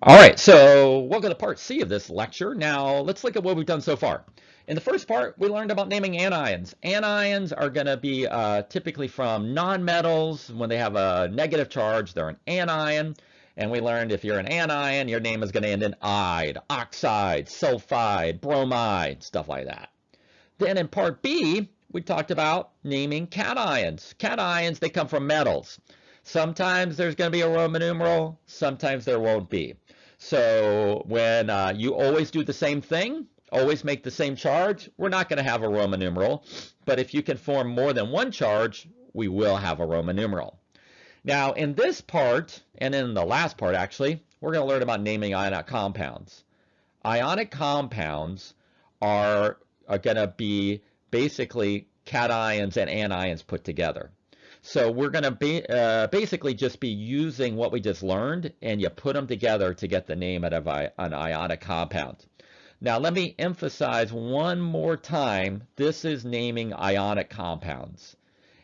All right, so welcome to part C of this lecture. Now let's look at what we've done so far. In the first part, we learned about naming anions. Anions are going to be typically from nonmetals. When they have a negative charge, they're an anion. And we learned if you're an anion, your name is going to end in ide, oxide, sulfide, bromide, stuff like that. Then in part B, we talked about naming cations. Cations, they come from metals. Sometimes there's going to be a Roman numeral, sometimes there won't be. So when you always do the same thing, always make the same charge, we're not going to have a Roman numeral. But if you can form more than one charge, we will have a Roman numeral. Now in this part, and in the last part actually, we're going to learn about naming ionic compounds. Ionic compounds are going to be basically cations and anions put together. So we're going to be basically just be using what we just learned, and you put them together to get the name of an ionic compound. Now let me emphasize one more time, this is naming ionic compounds.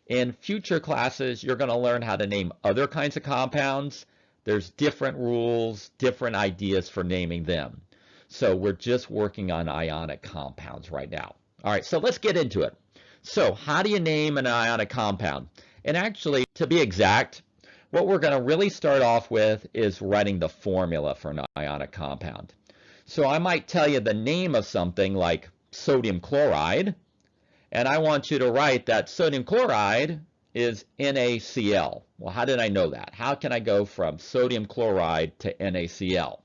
In future classes, you're going to learn how to name other kinds of compounds. There's different rules, different ideas for naming them. So we're just working on ionic compounds right now. All right, so let's get into it. So how do you name an ionic compound? And actually, to be exact, what we're going to really start off with is writing the formula for an ionic compound. So I might tell you the name of something like sodium chloride, and I want you to write that sodium chloride is NaCl. Well, how did I know that? How can I go from sodium chloride to NaCl?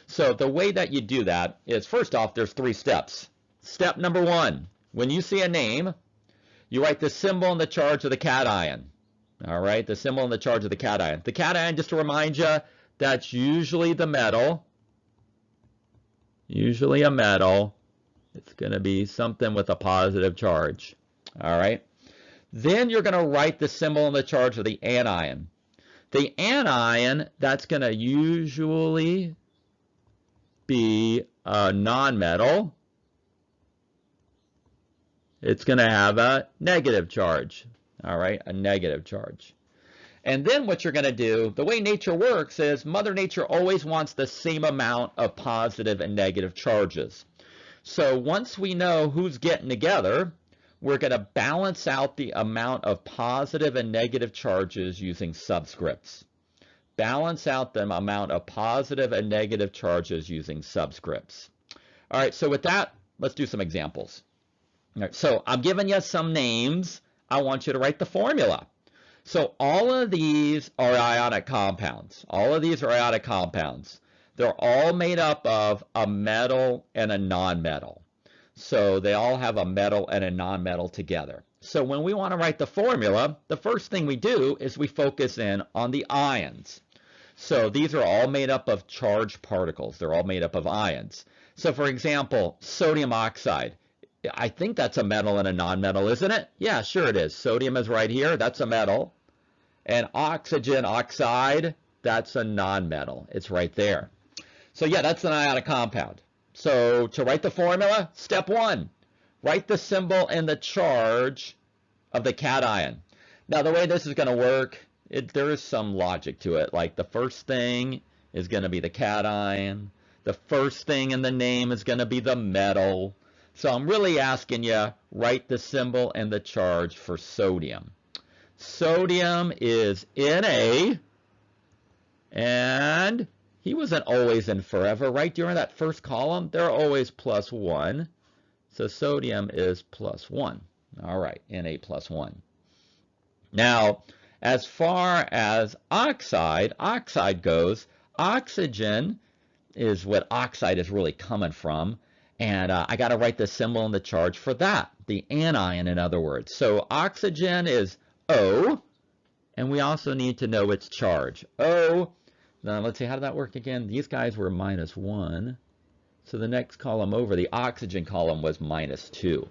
So the way that you do that is, first off, there's 3 steps. Step number 1, when you see a name, you write the symbol and the charge of the cation. All right, the symbol and the charge of the cation. The cation, just to remind you, that's usually the metal. Usually a metal. It's going to be something with a positive charge. All right. Then you're going to write the symbol and the charge of the anion. The anion, that's going to usually be a nonmetal. It's going to have a negative charge. All right, a negative charge. And then what you're going to do, the way nature works is Mother Nature always wants the same amount of positive and negative charges. So once we know who's getting together, we're going to balance out the amount of positive and negative charges using subscripts. Balance out the amount of positive and negative charges using subscripts. All right, so with that, let's do some examples. All right, so I'm giving you some names. I want you to write the formula. So all of these are ionic compounds. All of these are ionic compounds. They're all made up of a metal and a nonmetal. So they all have a metal and a nonmetal together. So when we want to write the formula, the first thing we do is we focus in on the ions. So these are all made up of charged particles. They're all made up of ions. So for example, sodium oxide. I think that's a metal and a nonmetal, isn't it? Yeah, sure it is. Sodium is right here. That's a metal. And oxygen oxide, that's a nonmetal. It's right there. So yeah, that's an ionic compound. So to write the formula, step 1, write the symbol and the charge of the cation. Now the way this is going to work, there is some logic to it. Like the first thing is going to be the cation. The first thing in the name is going to be the metal. So I'm really asking you, write the symbol and the charge for sodium. Sodium is Na, and he wasn't always and forever, right? During that first column, they're always +1. So sodium is +1. All right, Na +1. Now, as far as oxide goes, oxygen is what oxide is really coming from. And I got to write the symbol and the charge for that, the anion in other words. So oxygen is O, and we also need to know its charge. O, now let's see, how did that work again? These guys were -1. So the next column over, the oxygen column, was -2.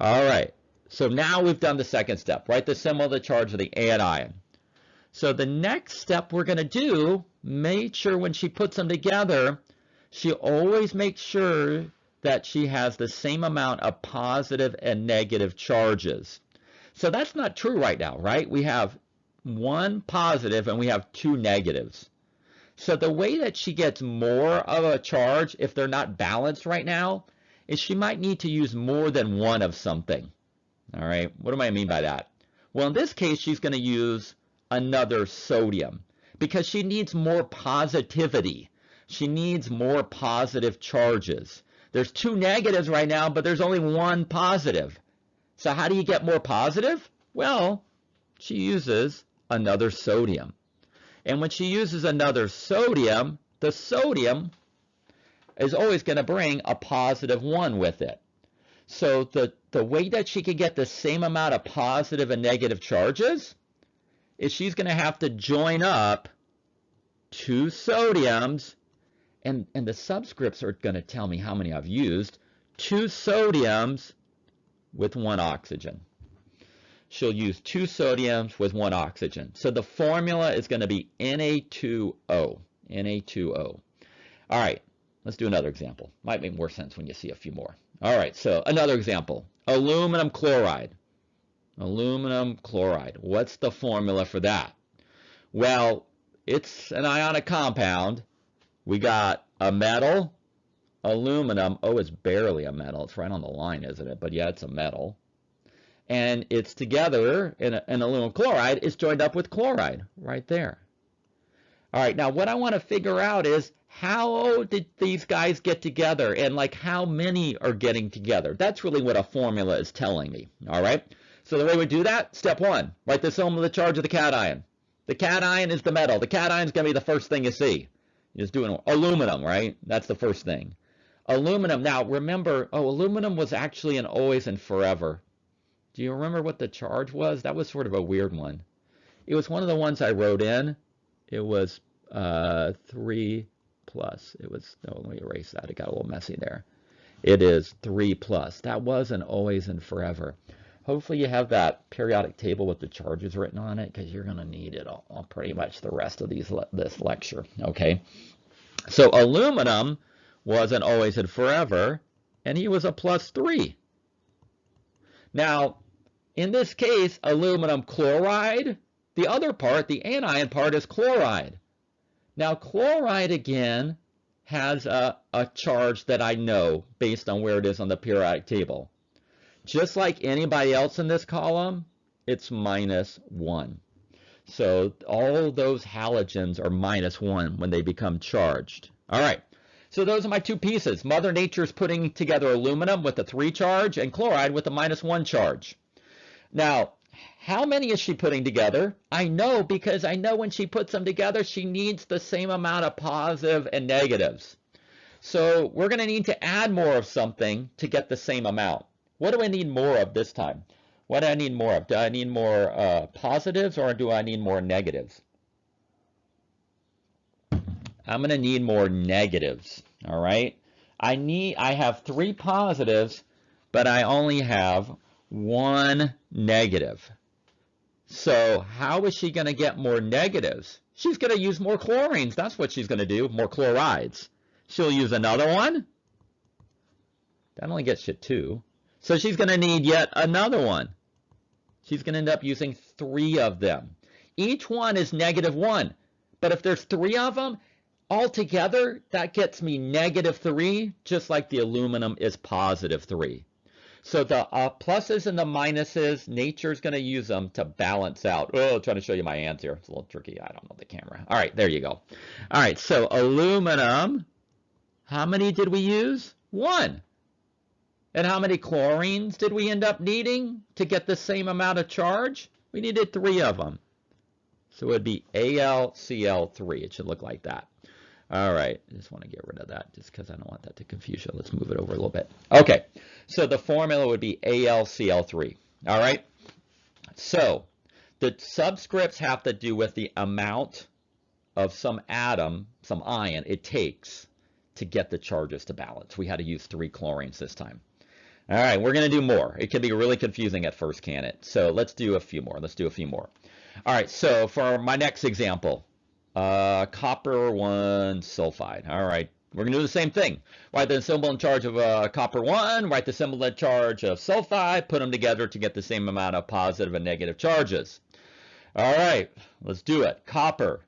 All right, so now we've done the second step. Write the symbol, the charge of the anion. So the next step we're going to do, make sure when she puts them together, she always makes sure that she has the same amount of positive and negative charges. So that's not true right now, right? We have 1 positive and we have 2 negatives. So the way that she gets more of a charge, if they're not balanced right now, is she might need to use more than one of something. All right, what do I mean by that? Well, in this case, she's going to use another sodium because she needs more positivity. She needs more positive charges. There's 2 negatives right now, but there's only 1 positive. So how do you get more positive? Well, she uses another sodium. And when she uses another sodium, the sodium is always going to bring a positive 1 with it. So the way that she can get the same amount of positive and negative charges is she's going to have to join up 2 sodiums, and the subscripts are going to tell me how many I've used, 2 sodiums with 1 oxygen. She'll use 2 sodiums with 1 oxygen. So the formula is going to be Na2O. Na2O. All right, let's do another example. Might make more sense when you see a few more. All right, so another example. Aluminum chloride. Aluminum chloride. What's the formula for that? Well, it's an ionic compound. We got a metal, aluminum. Oh, it's barely a metal. It's right on the line, isn't it? But yeah, it's a metal. And it's together, and aluminum chloride is joined up with chloride right there. All right, now what I want to figure out is how did these guys get together, and like how many are getting together? That's really what a formula is telling me. All right, so the way we do that, step 1, write the sum of the charge of the cation. The cation is the metal. The cation is going to be the first thing you see. You're just doing aluminum, right? That's the first thing. Aluminum, now remember, aluminum was actually an always and forever. Do you remember what the charge was? That was sort of a weird one. It was one of the ones I wrote in. It was 3 plus. It was, no, let me erase that. It got a little messy there. It is 3 plus. That was an always and forever. Hopefully you have that periodic table with the charges written on it, because you're going to need it all pretty much the rest of this lecture. Okay. So aluminum was an always and forever, and he was a +3. Now, in this case, aluminum chloride, the other part, the anion part, is chloride. Now, chloride, again, has a charge that I know based on where it is on the periodic table. Just like anybody else in this column, it's -1. So all those halogens are -1 when they become charged. All right. So those are my 2 pieces. Mother Nature is putting together aluminum with a 3 charge and chloride with a -1 charge. Now, how many is she putting together? I know, because I know when she puts them together, she needs the same amount of positive and negatives. So we're going to need to add more of something to get the same amount. What do I need more of this time? What do I need more of? Do I need more positives, or do I need more negatives? I'm going to need more negatives. All right. I have 3 positives, but I only have 1 negative. So how is she going to get more negatives? She's going to use more chlorines. That's what she's going to do, more chlorides. She'll use another one. That only gets you 2. So she's going to need yet another one. She's going to end up using 3 of them. Each one is -1. But if there's 3 of them, altogether, that gets me -3, just like the aluminum is +3. So the pluses and the minuses, nature's going to use them to balance out. Oh, I'm trying to show you my hands here. It's a little tricky. I don't know the camera. All right, there you go. All right, so aluminum, how many did we use? 1. And how many chlorines did we end up needing to get the same amount of charge? We needed 3 of them. So it would be AlCl3. It should look like that. All right, I just want to get rid of that just because I don't want that to confuse you. Let's move it over a little bit. Okay, so the formula would be AlCl3. All right, so the subscripts have to do with the amount of some atom, some ion, it takes to get the charges to balance. We had to use 3 chlorines this time. All right, we're going to do more. It can be really confusing at first, can it? So let's do a few more. All right, so for my next example, copper 1 sulfide. All right, we're going to do the same thing. Write the symbol in charge of copper 1, write the symbol in charge of sulfide, put them together to get the same amount of positive and negative charges. All right, let's do it. Copper.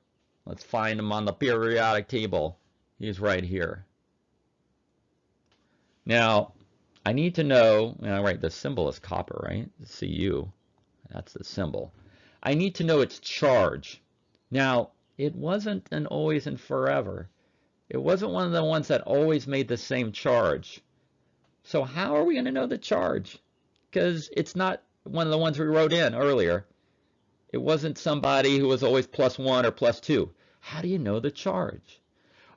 Let's find him on the periodic table. He's right here. Now, I need to know, right, the symbol is copper, right? Cu. That's the symbol. I need to know its charge. Now, it wasn't an always and forever. It wasn't one of the ones that always made the same charge. So how are we going to know the charge? Because it's not one of the ones we wrote in earlier. It wasn't somebody who was always +1 or +2. How do you know the charge?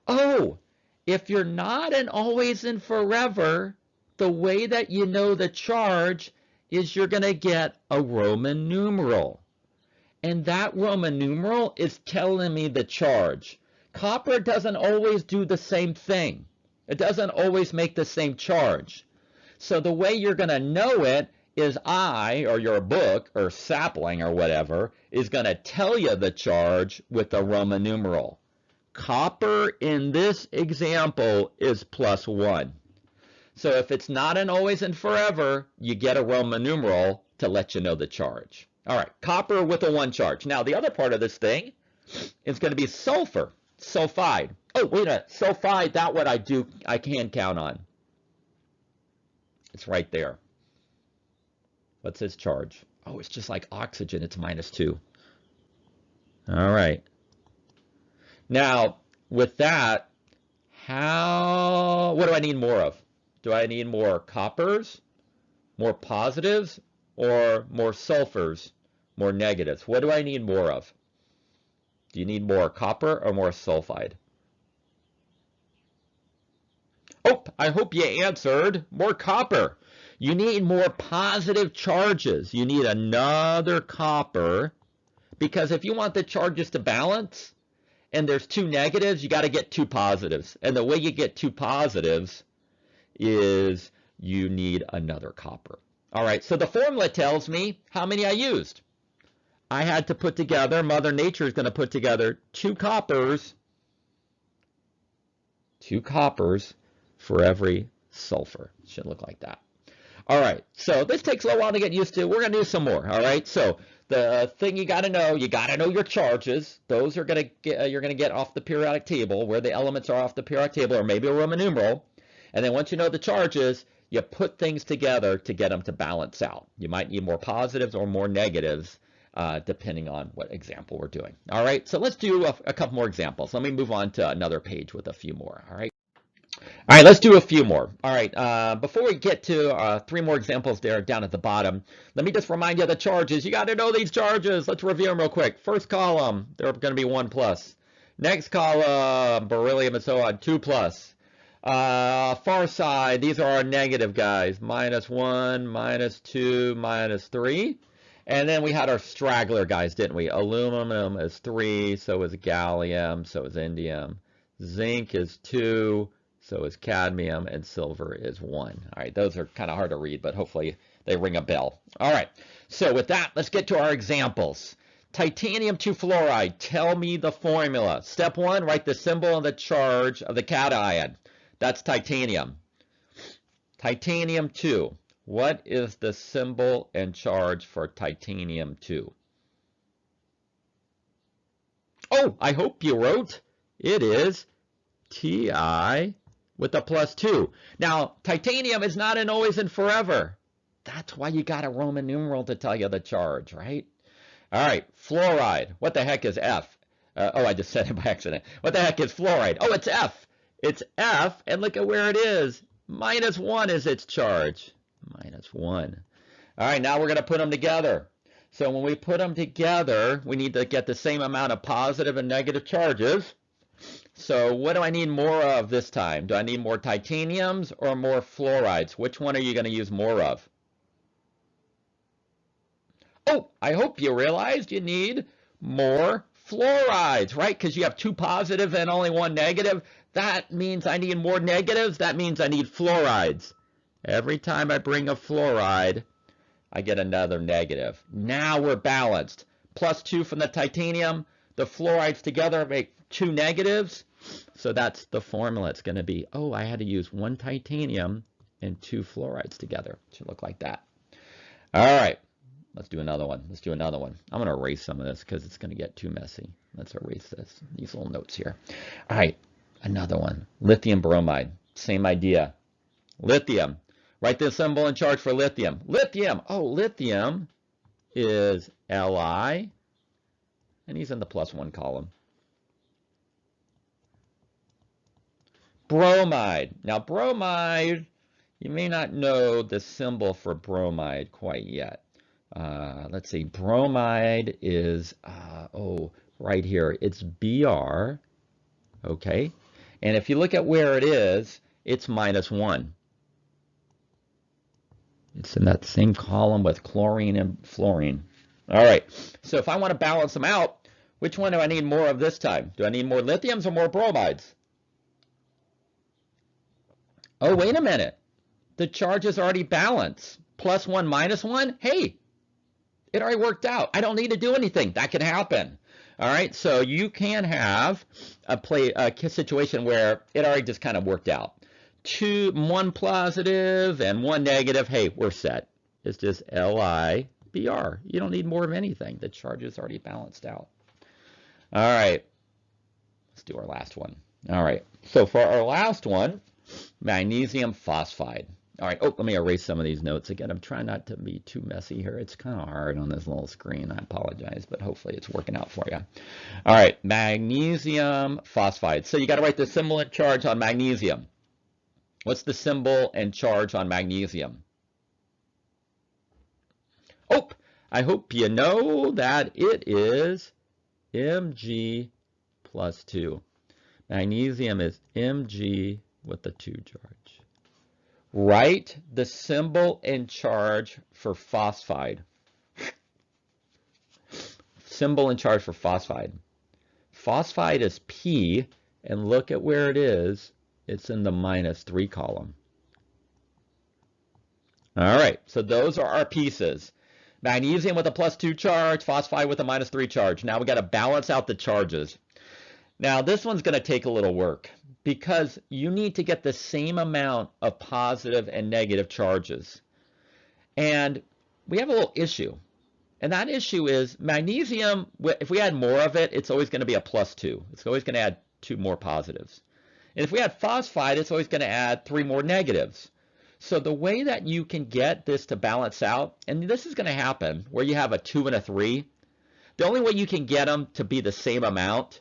Oh, if you're not an always and forever, the way that you know the charge is you're going to get a Roman numeral. And that Roman numeral is telling me the charge. Copper doesn't always do the same thing. It doesn't always make the same charge. So the way you're going to know it is I, or your book, or sapling, or whatever, is going to tell you the charge with the Roman numeral. Copper in this example is +1. So if it's not an always and forever, you get a Roman numeral to let you know the charge. All right, copper with a 1 charge. Now, the other part of this thing is going to be sulfur, sulfide. Oh, wait a minute, sulfide, that one I can count on. It's right there. What's its charge? Oh, it's just like oxygen, it's -2. All right. Now, with that, what do I need more of? Do I need more coppers, more positives, or more sulfurs, more negatives? What do I need more of? Do you need more copper or more sulfide? Oh, I hope you answered more copper. You need more positive charges. You need another copper, because if you want the charges to balance and there's 2 negatives, you got to get 2 positives. And the way you get 2 positives is you need another copper. All right, so the formula tells me how many I used. I had to put together, Mother Nature is going to put together 2 coppers for every sulfur. It should look like that. All right, so this takes a little while to get used to. We're going to do some more. All right, so the thing you got to know your charges. Those are going to get, you're going to get off the periodic table, where the elements are off the periodic table, or maybe a Roman numeral. And then once you know the charges, you put things together to get them to balance out. You might need more positives or more negatives, depending on what example we're doing. All right, so let's do a couple more examples. Let me move on to another page with a few more. All right. All right, let's do a few more. All right, before we get to 3 more examples there down at the bottom, let me just remind you of the charges. You got to know these charges. Let's review them real quick. First column, they're going to be 1+. Next column, beryllium and so on, 2+. Far side, these are our negative guys, -1, -2, -3. And then we had our straggler guys, didn't we? Aluminum is 3, so is gallium, so is indium. Zinc is 2. So is cadmium, and silver is 1. All right, those are kind of hard to read, but hopefully they ring a bell. All right, so with that, let's get to our examples. Titanium 2 fluoride, tell me the formula. Step 1, write the symbol and the charge of the cation. That's titanium. Titanium 2, what is the symbol and charge for titanium 2? Oh, I hope you wrote. It is Ti with a +2. Now, titanium is not an always and forever. That's why you got a Roman numeral to tell you the charge, right? All right, fluoride. What the heck is F? Oh, I just said it by accident. What the heck is fluoride? Oh, it's F. It's F, and look at where it is. -1 is its charge. -1. All right, now we're going to put them together. So when we put them together, we need to get the same amount of positive and negative charges. So what do I need more of this time? Do I need more titaniums or more fluorides? Which one are you going to use more of? Oh, I hope you realized you need more fluorides, right? Because you have 2 positive and only 1 negative. That means I need more negatives. That means I need fluorides. Every time I bring a fluoride, I get another negative. Now we're balanced. +2 from the titanium. The fluorides together make 2 negatives. So that's the formula. It's going to be, oh, I had to use 1 titanium and 2 fluorides together. It should look like that. All right. Let's do another one. Let's do another one. I'm going to erase some of this because it's going to get too messy. Let's erase these little notes here. All right, another one. Lithium bromide. Same idea. Lithium. Write the symbol and charge for lithium. Lithium. Oh, lithium is Li, and he's in the +1 column. Bromide. Now, bromide, you may not know the symbol for bromide quite yet. Let's see. Bromide is, right here. It's Br, okay? And if you look at where it is, it's -1. It's in that same column with chlorine and fluorine. All right, so if I want to balance them out, which one do I need more of this time? Do I need more lithiums or more bromides? Oh, wait a minute. The charge is already balanced. +1, -1. Hey, it already worked out. I don't need to do anything. That can happen. All right, so you can have a situation where it already just kind of worked out. 1 positive and 1 negative. Hey, we're set. It's just LiBr. You don't need more of anything. The charge is already balanced out. All right, let's do our last one. All right, so for our last one, magnesium phosphide. All right, let me erase some of these notes again. I'm trying not to be too messy here. It's kind of hard on this little screen. I apologize, but hopefully it's working out for you. All right, magnesium phosphide. So you got to write the symbol and charge on magnesium. What's the symbol and charge on magnesium? Oh, I hope you know that it is Mg+2. Magnesium is Mg with the 2 charge. Write the symbol and charge for phosphide. Symbol and charge for phosphide. Phosphide is P, and look at where it is. It's in the -3 column. All right, so those are our pieces. Magnesium with a +2 charge, phosphide with a -3 charge. Now we got to balance out the charges. Now this one's going to take a little work because you need to get the same amount of positive and negative charges. And we have a little issue. And that issue is magnesium, if we add more of it, it's always going to be a +2. It's always going to add 2 more positives. And if we add phosphide, it's always going to add 3 more negatives. So the way that you can get this to balance out, and this is going to happen where you have a 2 and a 3, the only way you can get them to be the same amount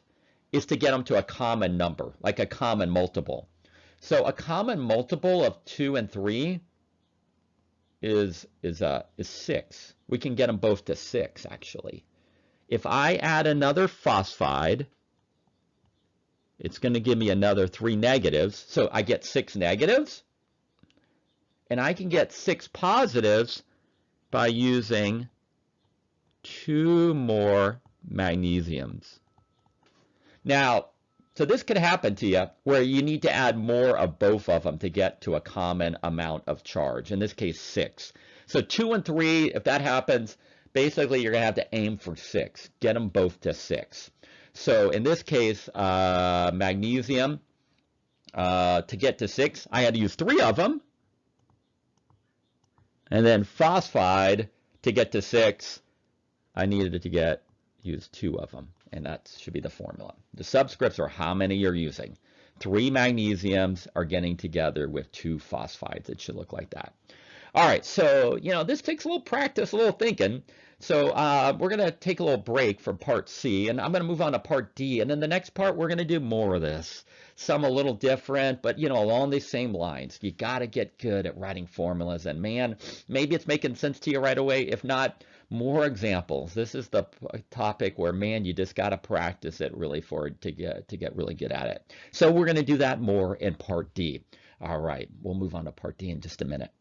is to get them to a common number, like a common multiple. So a common multiple of 2 and 3 is 6. We can get them both to 6, actually. If I add another phosphide, it's going to give me another 3 negatives. So I get 6 negatives. And I can get 6 positives by using 2 more magnesiums. Now, so this could happen to you where you need to add more of both of them to get to a common amount of charge. In this case, 6. So 2 and 3, if that happens, basically you're going to have to aim for 6. Get them both to 6. So in this case, magnesium, to get to 6, I had to use 3 of them. And then phosphide, to get to 6, I needed to use 2 of them. And that should be the formula. The subscripts are how many you're using. 3 magnesiums are getting together with 2 phosphides. It should look like that. All right, so, this takes a little practice, a little thinking. So we're going to take a little break from part C, and I'm going to move on to part D. And then the next part, we're going to do more of this. Some a little different, but, along these same lines. You got to get good at writing formulas. And, man, maybe it's making sense to you right away. If not, more examples. This is the topic where, man, you just got to practice it really to get really good at it. So we're going to do that more in part D. All right, we'll move on to part D in just a minute.